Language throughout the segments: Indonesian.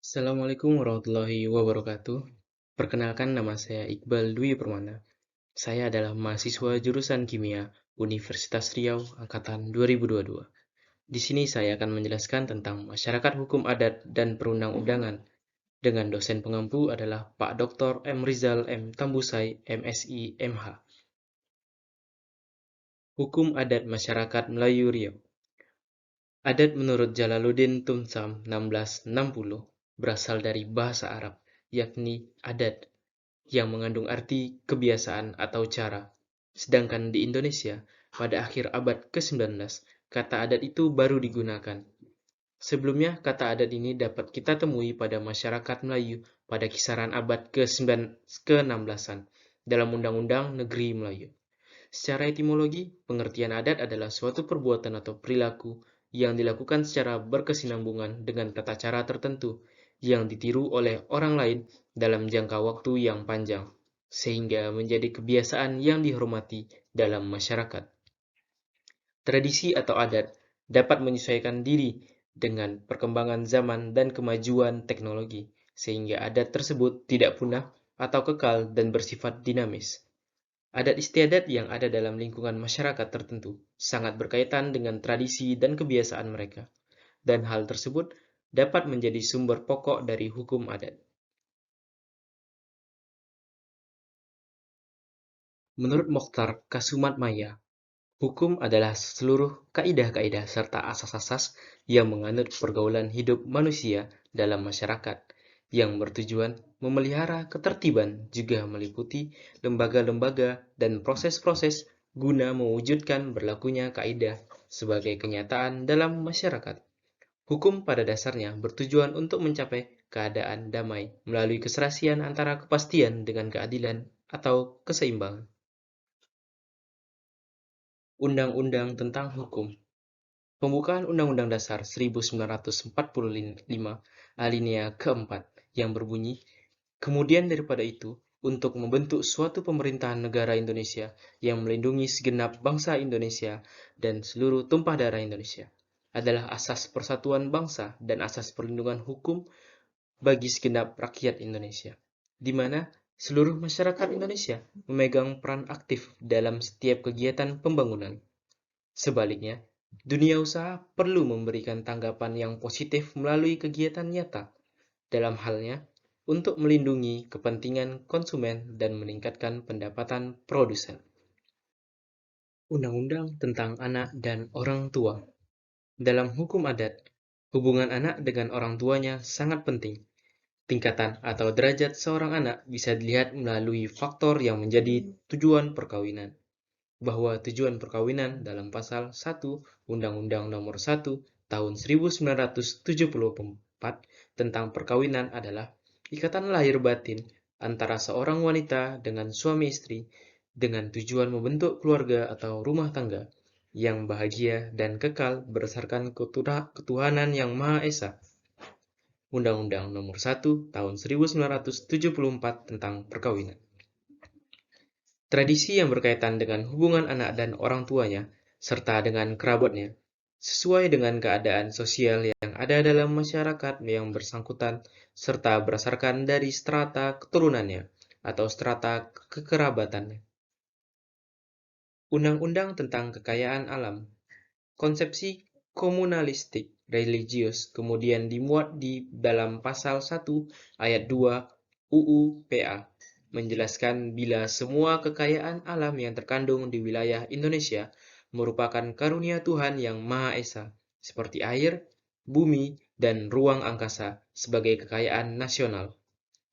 Assalamualaikum warahmatullahi wabarakatuh. Perkenalkan, nama saya Iqbal Dwi Permana. Saya adalah mahasiswa jurusan Kimia Universitas Riau angkatan 2022. Di sini saya akan menjelaskan tentang masyarakat hukum adat dan perundang-undangan dengan dosen pengampu adalah Pak Dr. M. Rizal M. Tambusai, MSI, MH. Hukum Adat Masyarakat Melayu Riau. Adat menurut Jalaluddin Tumsam 1660 berasal dari bahasa Arab, yakni adat, yang mengandung arti kebiasaan atau cara. Sedangkan di Indonesia, pada akhir abad ke-19, kata adat itu baru digunakan. Sebelumnya, kata adat ini dapat kita temui pada masyarakat Melayu pada kisaran abad ke-16-an dalam Undang-Undang Negeri Melayu. Secara etimologi, pengertian adat adalah suatu perbuatan atau perilaku yang dilakukan secara berkesinambungan dengan tata cara tertentu yang ditiru oleh orang lain dalam jangka waktu yang panjang, sehingga menjadi kebiasaan yang dihormati dalam masyarakat. Tradisi atau adat dapat menyesuaikan diri dengan perkembangan zaman dan kemajuan teknologi, sehingga adat tersebut tidak punah atau kekal dan bersifat dinamis. Adat istiadat yang ada dalam lingkungan masyarakat tertentu sangat berkaitan dengan tradisi dan kebiasaan mereka, dan hal tersebut dapat menjadi sumber pokok dari hukum adat. Menurut Mokhtar Kasumatmaya, hukum adalah seluruh kaidah-kaidah serta asas-asas yang menganut pergaulan hidup manusia dalam masyarakat, yang bertujuan memelihara ketertiban, juga meliputi lembaga-lembaga dan proses-proses guna mewujudkan berlakunya kaidah sebagai kenyataan dalam masyarakat. Hukum pada dasarnya bertujuan untuk mencapai keadaan damai melalui keserasian antara kepastian dengan keadilan atau keseimbangan. Undang-undang tentang hukum. Pembukaan Undang-Undang Dasar 1945 alinea keempat yang berbunyi, kemudian daripada itu, untuk membentuk suatu pemerintahan negara Indonesia yang melindungi segenap bangsa Indonesia dan seluruh tumpah darah Indonesia, adalah asas persatuan bangsa dan asas perlindungan hukum bagi segenap rakyat Indonesia, di mana seluruh masyarakat Indonesia memegang peran aktif dalam setiap kegiatan pembangunan. Sebaliknya, dunia usaha perlu memberikan tanggapan yang positif melalui kegiatan nyata, dalam halnya untuk melindungi kepentingan konsumen dan meningkatkan pendapatan produsen. Undang-undang tentang anak dan orang tua. Dalam hukum adat, hubungan anak dengan orang tuanya sangat penting. Tingkatan atau derajat seorang anak bisa dilihat melalui faktor yang menjadi tujuan perkawinan, bahwa tujuan perkawinan dalam pasal 1 Undang-Undang Nomor 1 Tahun 1974 tentang perkawinan adalah ikatan lahir batin antara seorang wanita dengan suami istri dengan tujuan membentuk keluarga atau rumah tangga yang bahagia dan kekal berdasarkan ketuhanan yang Maha Esa. Undang-Undang Nomor 1 Tahun 1974 tentang perkawinan. Tradisi yang berkaitan dengan hubungan anak dan orang tuanya, serta dengan kerabatnya, sesuai dengan keadaan sosial yang ada dalam masyarakat yang bersangkutan, serta berdasarkan dari strata keturunannya atau strata kekerabatannya. Undang-undang tentang kekayaan alam. Konsepsi komunalistik religius kemudian dimuat di dalam pasal 1 ayat 2 UU PA, menjelaskan bila semua kekayaan alam yang terkandung di wilayah Indonesia merupakan karunia Tuhan yang Maha Esa, seperti air, bumi, dan ruang angkasa sebagai kekayaan nasional.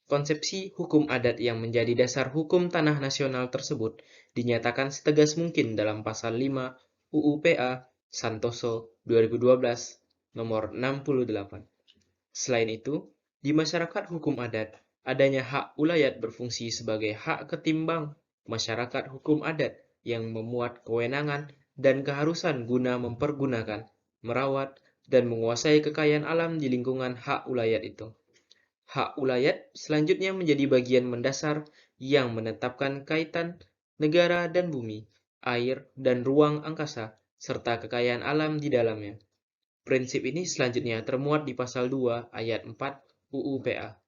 Konsepsi hukum adat yang menjadi dasar hukum tanah nasional tersebut dinyatakan setegas mungkin dalam pasal 5 UU PA Santoso 2012 nomor 68. Selain itu, di masyarakat hukum adat, adanya hak ulayat berfungsi sebagai hak ketimbang masyarakat hukum adat yang memuat kewenangan dan keharusan guna mempergunakan, merawat, dan menguasai kekayaan alam di lingkungan hak ulayat itu. Hak ulayat selanjutnya menjadi bagian mendasar yang menetapkan kaitan negara dan bumi, air, dan ruang angkasa, serta kekayaan alam di dalamnya. Prinsip ini selanjutnya termuat di pasal 2 ayat 4 UUPA.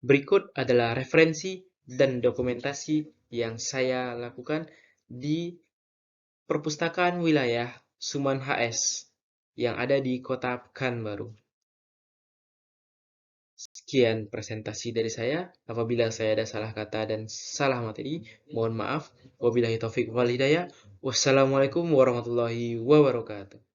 Berikut adalah referensi dan dokumentasi yang saya lakukan di Perpustakaan Wilayah Suman HS yang ada di Kota Pekanbaru. Sekian presentasi dari saya. Apabila saya ada salah kata dan salah materi, mohon maaf. Wabillahi taufik wal hidayah. Wassalamualaikum warahmatullahi wabarakatuh.